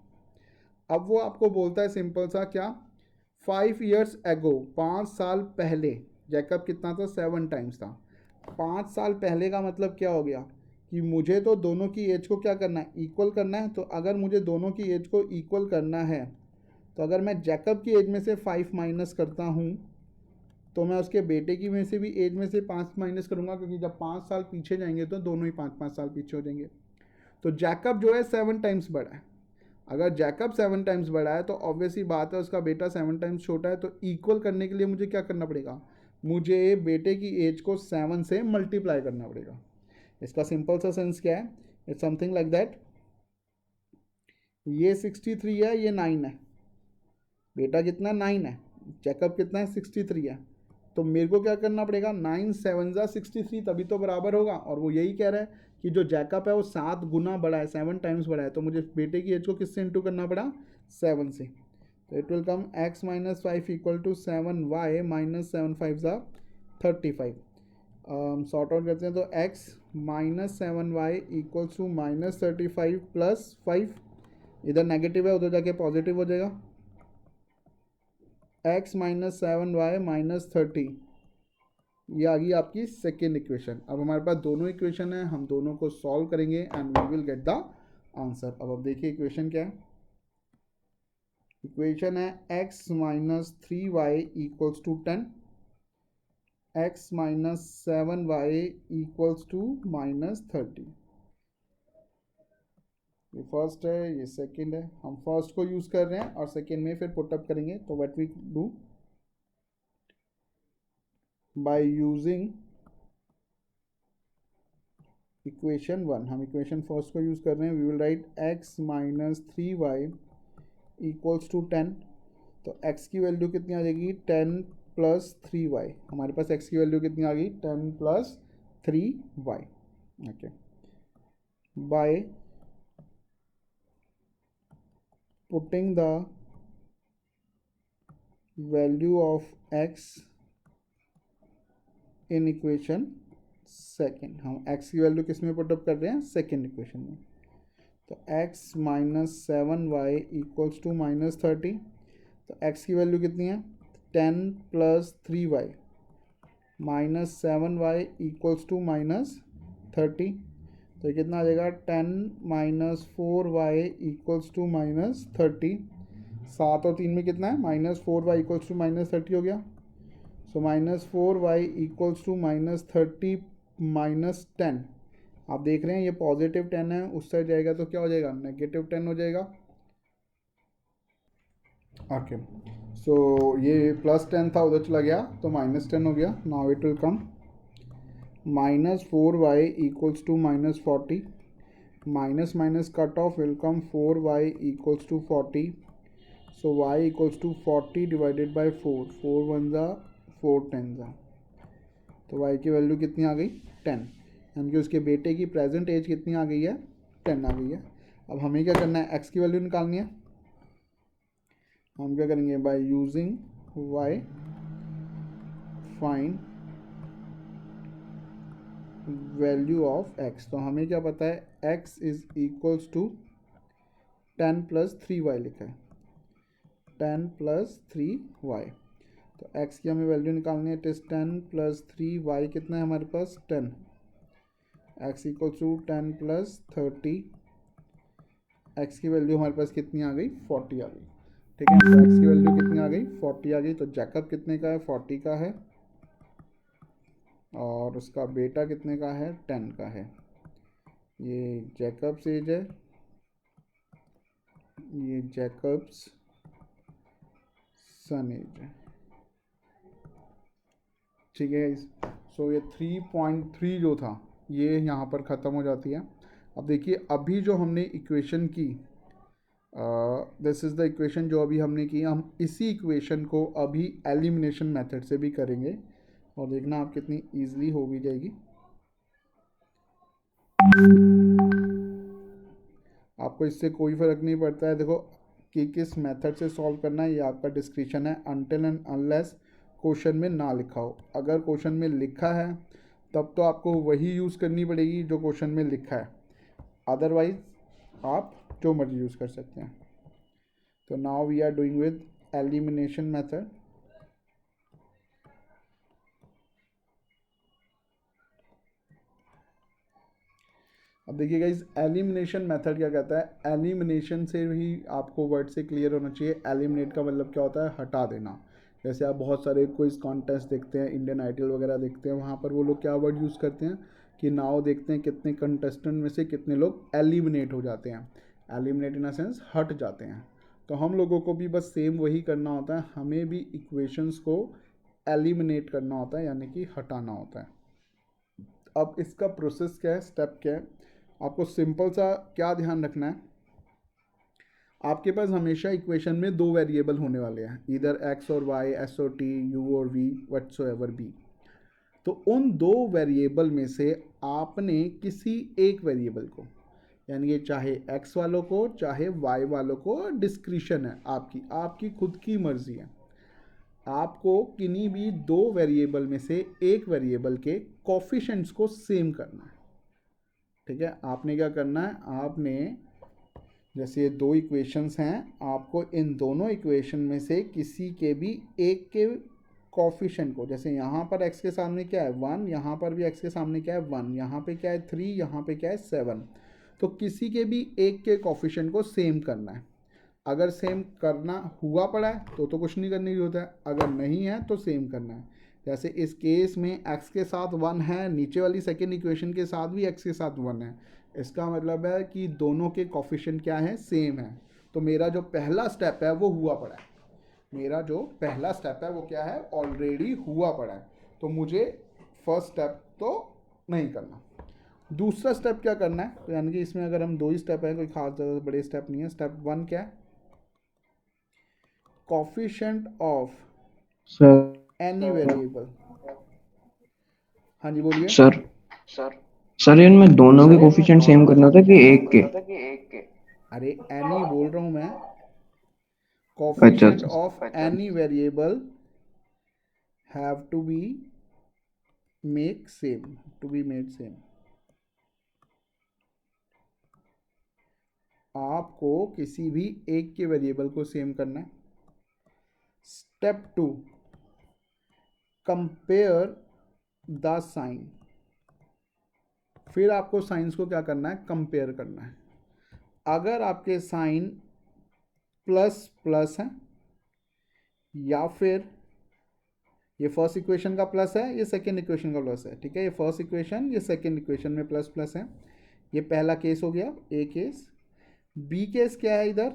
A: अब वो आपको बोलता है सिंपल सा क्या, 5 ईयर्स एगो, 5 साल पहले जैकब कितना था, 7 टाइम्स था। 5 साल पहले का मतलब क्या हो गया कि मुझे तो दोनों की एज को क्या करना है, इक्वल करना है। तो अगर मुझे दोनों की एज को इक्वल करना है तो अगर मैं जैकब की एज में से 5 माइनस करता हूँ तो मैं उसके बेटे की में से भी एज में से 5 माइनस करूँगा, क्योंकि जब 5 साल पीछे जाएंगे तो दोनों ही 5-5 साल पीछे हो जाएंगे। तो जैकब जो है 7 टाइम्स बड़ा है। अगर जैकब 7 टाइम्स बड़ा है तो ऑब्वियसली बात है उसका बेटा 7 टाइम्स छोटा है। तो इक्वल करने के लिए मुझे क्या करना पड़ेगा, मुझे बेटे की एज को 7 से मल्टीप्लाई करना पड़ेगा। इसका सिंपल सा सेंस क्या है, इट्स समथिंग लाइक दैट, ये 63 है, ये 9 है, बेटा कितना 9 है, जैकब कितना है 63 है। तो मेरे को क्या करना पड़ेगा, 9 7 ज़ा 63, तभी तो बराबर होगा। और वो यही कह रहा है कि जो जैकब है वो 7 गुना बड़ा है, 7 टाइम्स बड़ा है। तो मुझे बेटे की एज को किससे इंटू करना पड़ा, 7 से। तो it will come x minus 5 equal to 7y minus 7 5 ज़ा 35। सॉर्ट आउट करते हैं तो x minus 7y equals to minus 35 plus 5, इधर नेगेटिव है उधर जाके पॉजिटिव हो जाएगा, x माइनस 7y माइनस 30। ये आ गई आपकी सेकेंड इक्वेशन। अब हमारे पास दोनों इक्वेशन है, हम दोनों को सॉल्व करेंगे and we will get the answer. अब देखिए इक्वेशन क्या है, इक्वेशन है x minus 3y equals to 10, x minus 7y equals to minus 30। ये फर्स्ट है, ये सेकंड है। हम फर्स्ट को यूज़ कर रहे हैं और सेकंड में फिर पुट अप करेंगे। तो what we do, by using equation 1, हम इक्वेशन फर्स्ट को यूज़ कर रहे हैं। We will write x minus 3y equals to 10। तो x की वैल्यू कितनी आ जाएगी, 10 प्लस 3y। हमारे पास x की वैल्यू कितनी आ गई, 10 plus 3y। Okay, by putting the value of x in equation second, हम x की वैल्यू किस में पुटअप कर रहे हैं, सेकेंड इक्वेशन में। तो x minus 7y equals to minus 30। तो x की वैल्यू कितनी है, 10 plus 3y minus 7y equals to minus 30। तो कितना आ जाएगा, 10 minus 4y equals to minus 30। 7 और 3 में कितना है, minus 4y equals to minus 30 हो गया। So minus 4y equals to minus 30 minus 10। आप देख रहे हैं ये पॉजिटिव 10 है, उस साइड जाएगा तो क्या हो जाएगा, नेगेटिव 10 हो जाएगा। ओके, सो ये प्लस 10 था उधर चला गया तो माइनस 10 हो गया। Now it will come minus 4y equals to minus 40, minus minus cut off will come 4y equals to 40। So y equals to 40 divided by 4, 4 1 ज़ा 4 10 ज़ा। तो y की वैल्यू कितनी आ गई, 10। यानी कि उसके बेटे की प्रेजेंट एज कितनी आ गई है, 10 आ गई है। अब हमें क्या करना है, x की वैल्यू निकालनी है। हम क्या करेंगे, by using y find value of x। तो हमें क्या पता है, x is equals to 10 plus 3y लिखा है, 10 प्लस 3y। तो x की हमें वैल्यू निकालनी है, इट इज़ 10 प्लस 3y, कितना है हमारे पास 10। x equal to 10 plus 30, x की वैल्यू हमारे पास कितनी आ गई, 40 आ गई। ठीक है, तो x की वैल्यू कितनी आ गई, 40 आ गई। तो जैकब कितने का है, 40 का है, और उसका बेटा कितने का है, 10 का है। ये जैकब्स एज है, ये जैकब्स सन एज है। ठीक है, सो ये 3.3 जो था ये यहाँ पर ख़त्म हो जाती है। अब देखिए, अभी जो हमने इक्वेशन की, दिस इज़ द इक्वेशन जो अभी हमने की, हम इसी इक्वेशन को अभी एलिमिनेशन मेथड से भी करेंगे, और देखना आप कितनी ईजिली हो भी जाएगी। आपको इससे कोई फ़र्क नहीं पड़ता है, देखो कि किस मेथड से सॉल्व करना है, ये आपका डिस्क्रिप्शन है, अनटिल एंड अनलेस क्वेश्चन में ना लिखा हो। अगर क्वेश्चन में लिखा है तब तो आपको वही यूज़ करनी पड़ेगी जो क्वेश्चन में लिखा है, अदरवाइज आप जो मर्जी यूज़ कर सकते हैं। तो now we are doing with elimination method. अब देखिएगा, इस एलिमिनेशन मेथड क्या कहता है, एलिमिनेशन से ही आपको वर्ड से क्लियर होना चाहिए। एलिमिनेट का मतलब क्या होता है, हटा देना। जैसे आप बहुत सारे क्विज कॉन्टेस्ट देखते हैं, इंडियन आइडल वगैरह देखते हैं, वहाँ पर वो लोग क्या वर्ड यूज़ करते हैं कि नाउ देखते हैं कितने कंटेस्टेंट में से कितने लोग एलिमिनेट हो जाते हैं। एलिमिनेट इन अ सेंस हट जाते हैं। तो हम लोगों को भी बस सेम वही करना होता है, हमें भी इक्वेशंस को एलिमिनेट करना होता है, यानी कि हटाना होता है। अब इसका प्रोसेस क्या है, स्टेप क्या है, आपको सिंपल सा क्या ध्यान रखना है, आपके पास हमेशा इक्वेशन में दो वेरिएबल होने वाले हैं, इधर एक्स और वाई, एस और टी, यू और वी, व्हाटसोएवर बी। तो उन दो वेरिएबल में से आपने किसी एक वेरिएबल को, यानी कि चाहे एक्स वालों को चाहे वाई वालों को, डिस्क्रिशन है आपकी, आपकी खुद की मर्जी है, आपको किन्हीं भी दो वेरिएबल में से एक वेरिएबल के कोफिशिएंट्स को सेम करना है। ठीक है, आपने क्या करना है, आपने जैसे ये दो इक्वेशंस हैं, आपको इन दोनों इक्वेशन में से किसी के भी एक के कोफिशिएंट को, जैसे यहाँ पर x के सामने क्या है 1, यहाँ पर भी x के सामने क्या है 1, यहाँ पे क्या है 3, यहाँ पे क्या है 7, तो किसी के भी एक के कोफिशिएंट को सेम करना है। अगर सेम करना हुआ पड़ा है तो कुछ नहीं करने की जरूरत है, अगर नहीं है तो सेम करना है। जैसे इस केस में x के साथ 1 है, नीचे वाली सेकेंड इक्वेशन के साथ भी x के साथ 1 है, इसका मतलब है कि दोनों के कोफिशिएंट क्या है, सेम है। तो मेरा जो पहला स्टेप है वो हुआ पड़ा है, मेरा जो पहला स्टेप है वो क्या है, ऑलरेडी हुआ पड़ा है। तो मुझे फर्स्ट स्टेप तो नहीं करना। दूसरा स्टेप क्या करना है, तो यानी कि इसमें अगर हम दो ही स्टेप हैं, कोई खास ज़्यादा बड़े स्टेप नहीं है। स्टेप 1 क्या है, coefficient of
B: sir
A: any variable. हाँ जी बोलिए।
B: सर सर इनमें दोनों के कोफिशिएंट सेम करना था कि एक के?
A: अरे एनी बोल रहा हूँ मैं,
B: अच्छा
A: कोफिशिएंट
B: अच्छा
A: of any variable have to be make same, to be made same. आपको किसी भी एक के वेरिएबल को सेम करना है। Step 2, compare the sign. फिर आपको साइंस को क्या करना है, कंपेयर करना है। अगर आपके साइन प्लस प्लस है, या फिर ये फर्स्ट इक्वेशन का प्लस है, ये सेकेंड इक्वेशन का प्लस है, ठीक है, ये फर्स्ट इक्वेशन ये सेकेंड इक्वेशन में प्लस प्लस है, ये पहला केस हो गया, ए केस। बी केस क्या है इधर,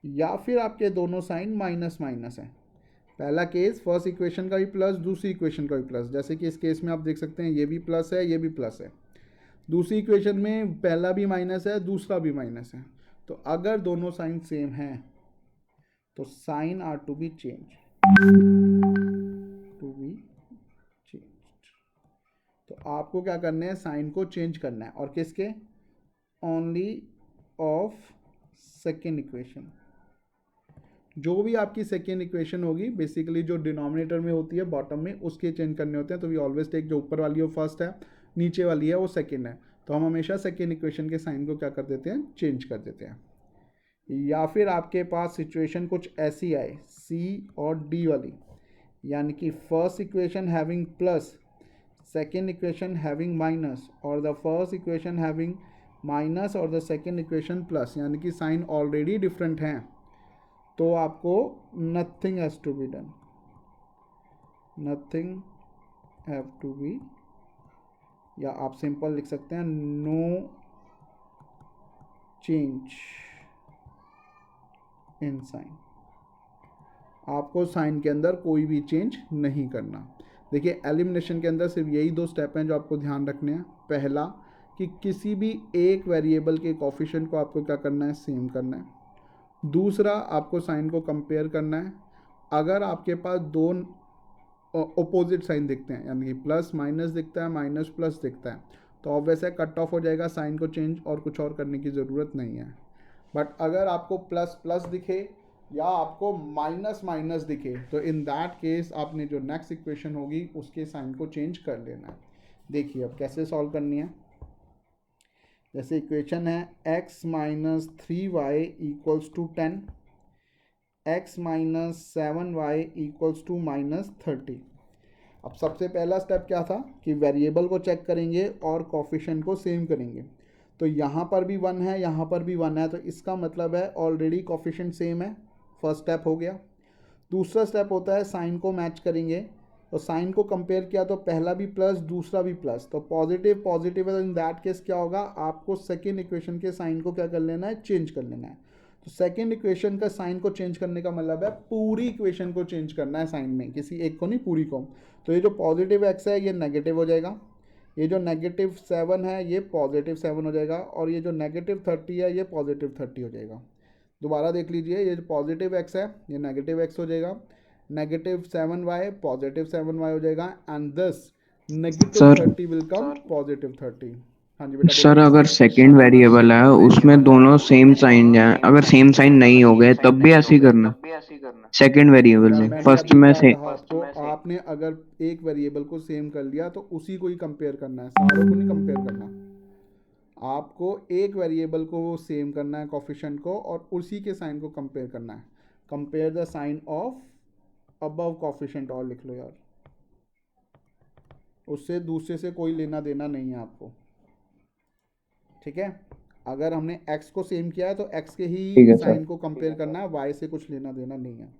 A: या फिर आपके दोनों साइन माइनस माइनस है। पहला केस फर्स्ट इक्वेशन का भी प्लस, दूसरी इक्वेशन का भी प्लस, जैसे कि इस केस में आप देख सकते हैं ये भी प्लस है, ये भी प्लस है। दूसरी इक्वेशन में पहला भी माइनस है, दूसरा भी माइनस है। तो अगर दोनों साइन सेम हैं तो sign are to be change, to be change. तो आपको क्या करना है, साइन को चेंज करना है, और किसके, ओनली ऑफ सेकेंड इक्वेशन। जो भी आपकी सेकेंड इक्वेशन होगी, बेसिकली जो डिनोमिनेटर में होती है बॉटम में, उसके चेंज करने होते हैं। तो वी ऑलवेज टेक जो ऊपर वाली है वो फर्स्ट है, नीचे वाली है वो सेकेंड है, तो हम हमेशा सेकेंड इक्वेशन के साइन को क्या कर देते हैं, चेंज कर देते हैं। या फिर आपके पास सिचुएशन कुछ ऐसी आए, सी और डी वाली, यानी कि first equation having plus, second equation having minus or the first equation having minus or the second equation plus, यानी कि साइन ऑलरेडी डिफरेंट हैं, तो आपको nothing has to be done, nothing have to be, या आप simple लिख सकते हैं नो चेंज इन साइन। आपको साइन के अंदर कोई भी चेंज नहीं करना। देखिए एलिमिनेशन के अंदर सिर्फ यही दो स्टेप हैं जो आपको ध्यान रखने हैं। पहला कि किसी भी एक वेरिएबल के कोफिशिएंट को आपको क्या करना है, सेम करना है। दूसरा, आपको साइन को कंपेयर करना है। अगर आपके पास दो अपोजिट साइन दिखते हैं, यानी कि प्लस माइनस दिखता है, माइनस प्लस दिखता है, तो ऑब्वियस है कट ऑफ हो जाएगा, साइन को चेंज और कुछ और करने की ज़रूरत नहीं है। बट अगर आपको प्लस प्लस दिखे या आपको माइनस माइनस दिखे, तो इन दैट केस आपने जो नेक्स्ट इक्वेशन होगी उसके साइन को चेंज कर लेना है। देखिए अब कैसे सॉल्व करनी है। जैसे इक्वेशन है x minus 3y equals to 10, x minus 7y equals to minus 30। अब सबसे पहला स्टेप क्या था कि वेरिएबल को चेक करेंगे और कोफिशिएंट को सेम करेंगे। तो यहाँ पर भी 1 है, यहाँ पर भी 1 है, तो इसका मतलब है ऑलरेडी कोफिशिएंट सेम है। फर्स्ट स्टेप हो गया। दूसरा स्टेप होता है साइन को मैच करेंगे, तो साइन को कंपेयर किया तो पहला भी प्लस दूसरा भी प्लस, तो पॉजिटिव पॉजिटिव है, तो इन दैट केस क्या होगा, आपको सेकेंड इक्वेशन के साइन को क्या कर लेना है, चेंज कर लेना है। तो सेकेंड इक्वेशन का साइन को चेंज करने का मतलब है पूरी इक्वेशन को चेंज करना है साइन में, किसी एक को नहीं, पूरी को। तो ये जो पॉजिटिव एक्स है ये नेगेटिव हो जाएगा, ये जो नेगेटिव 7 है ये पॉजिटिव 7 हो जाएगा, और ये जो नेगेटिव 30 है ये पॉजिटिव 30 हो जाएगा। दोबारा देख लीजिए, ये जो पॉजिटिव एक्स है ये नेगेटिव एक्स हो जाएगा, नेगेटिव 7y पॉजिटिव 7y हो जाएगा, and this negative
B: sir
A: 30 will come positive 30। हाँ जी बेटा
B: सर
A: बोलिए।
B: अगर सेकंड वेरिएबल है उसमें दोनों सेम साइन हैं, अगर सेम साइन नहीं हो गए तब भी ऐसे ही करना। सेकंड वेरिएबल
A: यार
B: में
A: मैंने
B: फर्स्ट
A: अभी
B: में
A: क्या
B: से
A: कहा आपको, आपने अगर एक वेरिएबल को सेम कर लिया तो उसी को ही कंपेयर करना है, सारों को नहीं कंपेयर करना। आपको एक वेरिएबल को सेम करना है कोफिशिएंट को, और उसी के साइन को कंपेयर करना है। Compare the sign of above coefficient, और लिख लो यार, उससे दूसरे से कोई लेना देना नहीं है आपको, ठीक है। अगर हमने x को सेम किया है तो x के
B: ठीक
A: ही
B: है सर।
A: साइन को कंपेयर करना है, y से कुछ लेना देना नहीं है।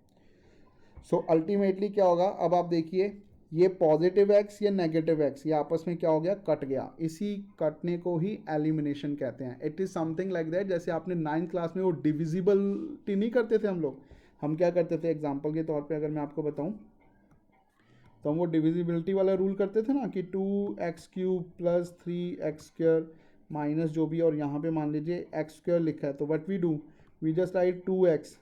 A: सो अल्टीमेटली क्या होगा, अब आप देखिए ये पॉजिटिव x ये नेगेटिव x ये आपस में क्या हो गया, कट गया। इसी कटने को ही एलिमिनेशन कहते हैं। It is something like that, जैसे आपने 9th क्लास में वो डिविजिबिलिटी नहीं करते थे हम लोग, हम क्या करते थे, एग्जाम्पल के तौर पे अगर मैं आपको बताऊं, तो हम वो डिविजिबिलिटी वाला रूल करते थे ना कि 2x³ प्लस 3x² माइनस जो भी, और यहाँ पे मान लीजिए x² लिखा है, तो what we do, we just write 2x,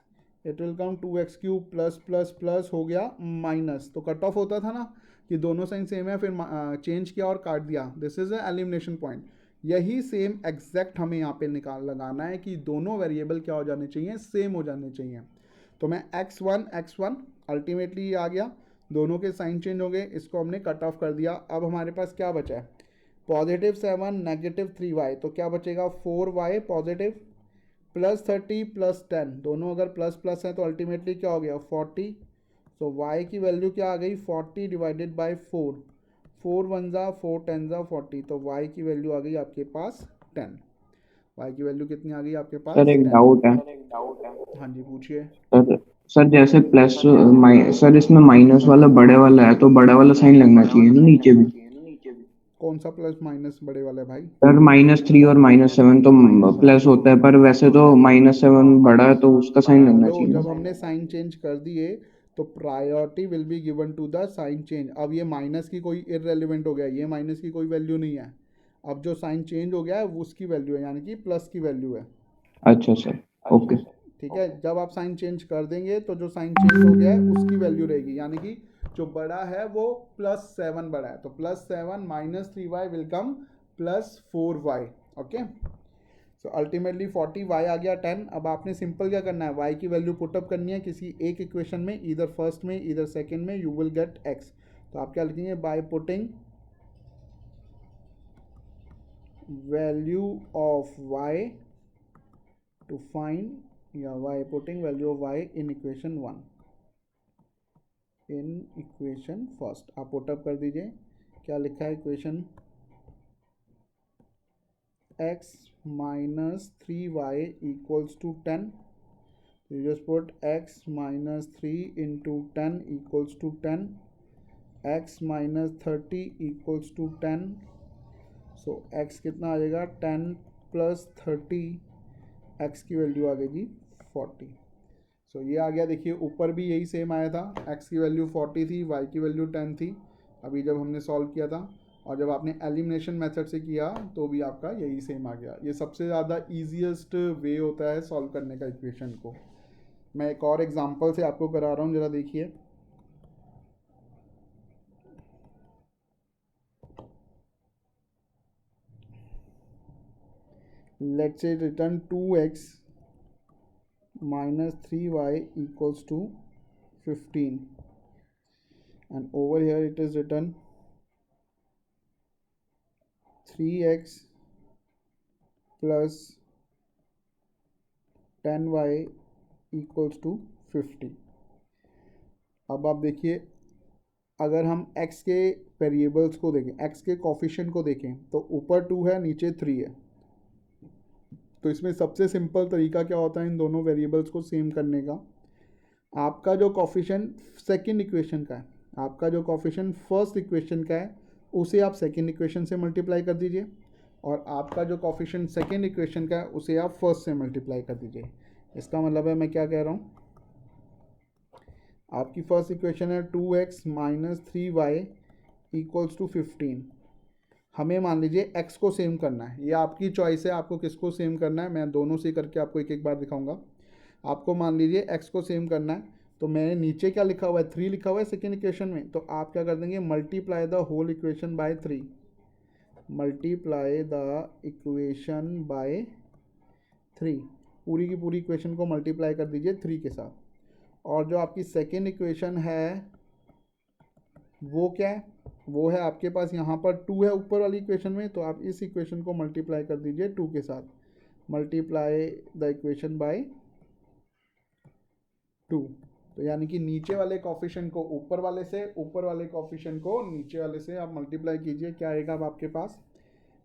A: it will come 2x³ plus plus plus हो गया माइनस, तो कट ऑफ होता था ना कि दोनों साइन सेम है, फिर चेंज किया और काट दिया। This is a elimination point. यही सेम एग्जैक्ट हमें यहाँ पे निकाल लगाना है कि दोनों वेरिएबल क्या हो जाने चाहिए, सेम हो जाने चाहिए। तो मैं x1 अल्टीमेटली आ गया, दोनों के साइन चेंज हो गए, इसको हमने कट ऑफ कर दिया। अब हमारे पास क्या बचा है, पॉजिटिव 7 नेगेटिव 3y, तो क्या बचेगा 4y पॉजिटिव प्लस 30 प्लस 10, दोनों अगर प्लस प्लस है तो अल्टीमेटली क्या हो गया 40। सो y की वैल्यू क्या आ गई 40 डिवाइडेड बाई 4, 4 1 ज़ा 4 10 ज़ा 40, तो y की वैल्यू आ गई आपके पास 10। y की वैल्यू कितनी आ गई आपके पास
B: सर एक
A: 10।
B: डाउट है।
A: हाँ जी पूछिए।
B: सर सर जैसे प्लस सर इसमें माइनस वाला बड़े वाला है तो बड़ा वाला साइन लगना चाहिए ना नीचे भी।
A: कौन सा प्लस माइनस बड़े वाला है भाई।
B: सर -3 और -7 तो प्लस होता है, पर वैसे तो -7 बड़ा है तो उसका साइन लगना
A: हेलो,
B: चाहिए
A: जब
B: ना।
A: हमने साइन चेंज कर दिए तो priority will be given to the sign change. अब ये माइनस की कोई इररेलेवेंट हो गया, ये माइनस की कोई वैल्यू नहीं है, अब जो साइन चेंज हो गया है वो उसकी वैल्यू है, यानी कि प्लस की वैल्यू है।
B: अच्छा सर। ओके।
A: ठीक है, जब आप साइन चेंज कर देंगे तो जो साइन चेंज हो गया है उसकी वैल्यू रहेगी, यानी कि जो बड़ा है वो +7 बड़ा है, तो +7 minus 3y will come +4y। Okay, so ultimately 40y आ गया 10। अब आपने सिंपल क्या करना है, y की वैल्यू पुटअप करनी है किसी एक इक्वेशन में, इधर फर्स्ट में इधर सेकंड में, यू विल गेट x। तो आप क्या लिखेंगे, by putting value of y to find, या y putting value of y in equation 1, in equation first आप पुटअप कर दीजिए। क्या लिखा है equation, x minus 3y equals to 10. You just put x minus 3 into 10 equals to 10, x minus 30 equals to 10. So x कितना आ जाएगा 10 plus 30, x की value आ जाएगी 40. सो ये आ गया. देखिए ऊपर भी यही सेम आया था, x की वैल्यू 40 थी, y की वैल्यू 10 थी अभी जब हमने सॉल्व किया था, और जब आपने एलिमिनेशन मेथड से किया तो भी आपका यही सेम आ गया. ये सबसे ज़्यादा ईजीएस्ट वे होता है सॉल्व करने का इक्वेशन को. मैं एक और एग्जांपल से आपको करा रहा हूँ, ज़रा देखिए. Let's say return 2x minus 3y equals to 15, and over here it is written 3x plus 10y equals to 50. अब आप देखिए, अगर हम x के वेरिएबल्स को देखें, x के कोफिशिएंट को देखें, तो ऊपर 2 है, नीचे 3 है. तो इसमें सबसे सिंपल तरीका क्या होता है इन दोनों वेरिएबल्स को सेम करने का. आपका जो कोफिशिएंट सेकंड इक्वेशन का है, आपका जो कोफिशिएंट फर्स्ट इक्वेशन का है, उसे आप सेकंड इक्वेशन से मल्टीप्लाई कर दीजिए, और आपका जो कोफिशिएंट सेकंड इक्वेशन का है उसे आप फर्स्ट से मल्टीप्लाई कर दीजिए. इसका मतलब है, मैं क्या कह रहा हूँ, आपकी फर्स्ट इक्वेशन है 2x minus 3y equals to 15. हमें मान लीजिए x को सेम करना है, ये आपकी चॉइस है आपको किसको सेम करना है. मैं दोनों से करके आपको एक एक बार दिखाऊंगा. आपको मान लीजिए x को सेम करना है, तो मैंने नीचे क्या लिखा हुआ है, 3 लिखा हुआ है सेकेंड इक्वेशन में, तो आप क्या कर देंगे, multiply the whole equation by 3. Multiply the equation by 3, पूरी की पूरी इक्वेशन को मल्टीप्लाई कर दीजिए 3 के साथ. और जो आपकी सेकेंड इक्वेशन है वो क्या है, वो है आपके पास यहाँ पर 2 है ऊपर वाली इक्वेशन में, तो आप इस इक्वेशन को मल्टीप्लाई कर दीजिए 2 के साथ. Multiply the equation bye 2. तो यानी कि नीचे वाले कोफिशिएंट को ऊपर वाले से, ऊपर वाले कोफिशिएंट को नीचे वाले से आप मल्टीप्लाई कीजिए. क्या आएगा अब आपके पास,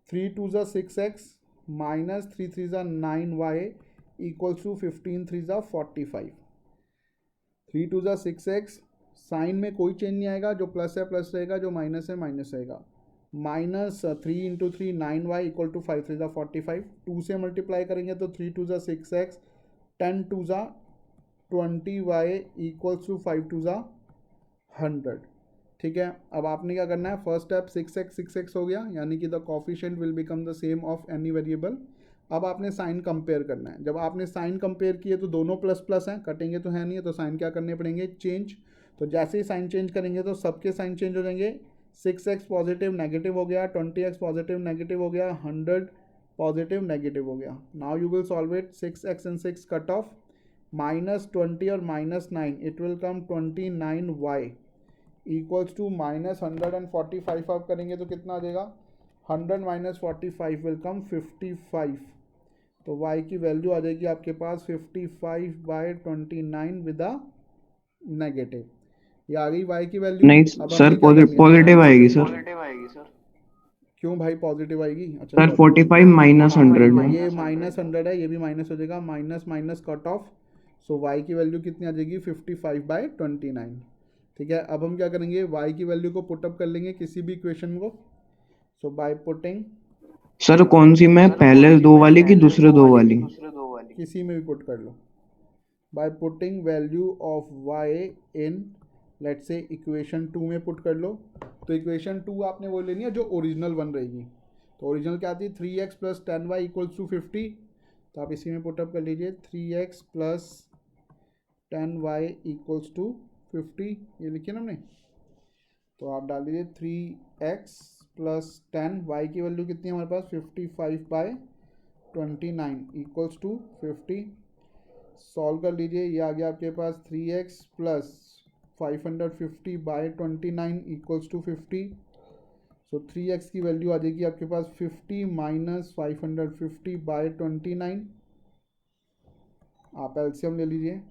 A: 3 2 ज़ा 6x माइनस 3 3 ज़ा 9y इक्वल्स टू 15 3 ज़ा 45. 3 2 ज़ा 6x, साइन में कोई चेंज नहीं आएगा, जो प्लस है प्लस रहेगा, जो माइनस है माइनस रहेगा. Minus 3 into 3 9y equal to 5 3 ज़ा 45. 2 से मल्टीप्लाई करेंगे तो 3 2 ज़ा 6x, 10 2 ज़ा 20y इक्वल्स टू 5 2 ज़ा 100. ठीक है. अब आपने क्या करना है, फर्स्ट स्टेप 6x हो गया, यानी कि the coefficient will become the same of any variable. अब आपने साइन कंपेयर करना है. जब आपने साइन कंपेयर किए तो दोनों प्लस प्लस हैं, कटेंगे तो है नहीं, तो साइन क्या करने पड़ेंगे, चेंज. तो जैसे ही साइन चेंज करेंगे तो सबके साइन चेंज हो जाएंगे. 6x पॉजिटिव नेगेटिव हो गया, 20x पॉजिटिव नेगेटिव हो गया, 100 पॉजिटिव नेगेटिव हो गया. Now you will solve it. 6x and 6 cut off, minus 20 और minus 9, it will come 29y equals to minus 145. आप करेंगे तो कितना आ जाएगा, 100 माइनस 45 विल कम 55. तो y की वैल्यू आ जाएगी आपके पास 55/29 विद अ नेगेटिव. ये आ गई y की वैल्यू.
B: नहीं
A: अब
B: सर,
A: हमने क्या करनी है,
B: पॉजिटिव आएगी सर.
A: क्यों भाई पॉजिटिव आएगी, अच्छा
B: सर
A: चलो.
B: 45 माइनस 100 है.
A: ये माइनस 100 है, ये भी माइनस हो जाएगा, minus minus cut of. So y की वैल्यू कितनी आ जाएगी, 55/29. ठीक है. अब हम क्या करेंगे, y की वैल्यू को पुटअप कर लेंगे किसी भी इक्वेशन को. सो बाय पुटिंग,
B: सर कौन सी में, पहले दो वाली की दूसरे दो वाली?
A: किसी में भी पुट कर लो. By putting value of y in, let's say equation 2 में पुट कर लो. तो इक्वेशन 2 आपने वो लेनी है जो ओरिजिनल 1 रहेगी. तो ओरिजिनल क्या आती है, 3x plus 10y equals to 50. तो आप इसी में पुटअप कर लीजिए, 3x plus 10y equals to 50. ये लिखिए ना हमने. तो आप डाल दीजिए 3x प्लस 10, y की वैल्यू कितनी है हमारे पास, 55/29 इक्वल्स टू 50. सॉल्व कर लीजिए, ये आ गया आपके पास 3x plus 550/29 equals to 50. So 3x की वैल्यू आ जाएगी आपके पास 50 माइनस 550/29. आप एलसीएम ले लीजिए,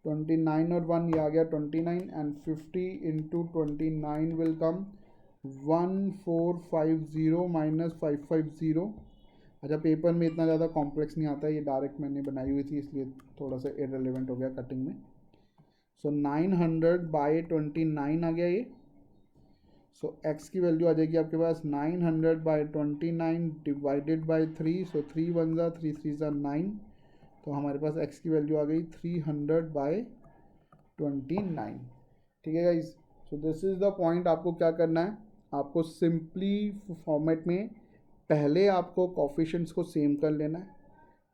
A: 29 और 1 ये आ गया 29, and 50 into 29 will come 1450 minus 550। अच्छा, पेपर में इतना ज़्यादा कॉम्प्लेक्स नहीं आता है, ये डायरेक्ट मैंने बनाई हुई थी इसलिए थोड़ा सा इररिलेवेंट हो गया कटिंग में। सो 900/29 आ गया ये। सो x की वैल्यू आ जाएगी आपके पास 900/29 डिवाइडेड बाई 3। सो 3 1 ज़ा 3 3 ज़ा 9। तो हमारे पास x की वैल्यू आ गई 300/29। ठीक है guys. So this is the point. आपको क्या करना है, आपको सिंपली फॉर्मेट में पहले आपको कोफिशिएंट्स को सेम कर लेना है,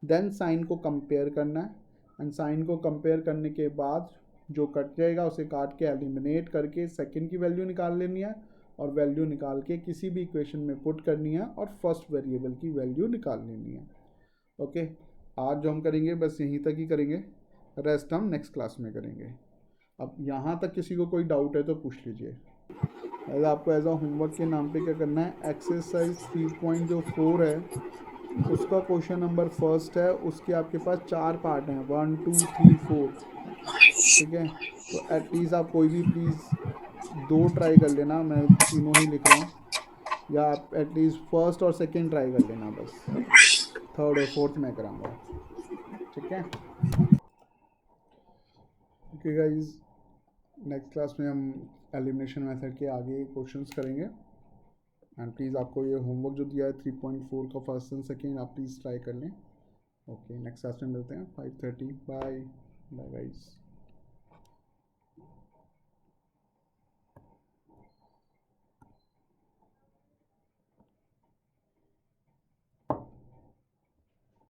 A: देन साइन को कंपेयर करना है, एंड साइन को कंपेयर करने के बाद जो कट जाएगा उसे काट के एलिमिनेट करके सेकंड की वैल्यू निकाल लेनी है, और वैल्यू निकाल के किसी भी इक्वेशन में पुट करनी है और फर्स्ट वेरिएबल की वैल्यू निकाल लेनी है। ओके, आज जो हम करेंगे बस यहीं तक ही करेंगे, रेस्ट हम नेक्स्ट क्लास में करेंगे। अब यहाँ तक किसी को कोई डाउट है तो पूछ लीजिए। एज आपको एज अ होमवर्क के नाम पे क्या करना है, एक्सरसाइज 3.4 है उसका क्वेश्चन नंबर फर्स्ट है, उसके आपके पास 4 पार्ट हैं, 1 2 3 4। ठीक है, तो एटलीस्ट आप कोई भी प्लीज़ 2 ट्राई कर लेना, मैं तीनों ही लिख रहा हूँ, या आप एटलीस्ट फर्स्ट और सेकंड ट्राई कर लेना, बस थर्ड और फोर्थ मैं कराऊंगा। ठीक है, ओके गाइज, नेक्स्ट क्लास में हम एलिमिनेशन मेथड के आगे क्वेश्चंस करेंगे। एंड प्लीज़ आपको ये होमवर्क जो दिया है 3.4 का फर्स्ट एंड सेकेंड आप प्लीज़ ट्राई कर लें। ओके, नेक्स्ट क्लास में मिलते हैं 5:30। Bye bye guys.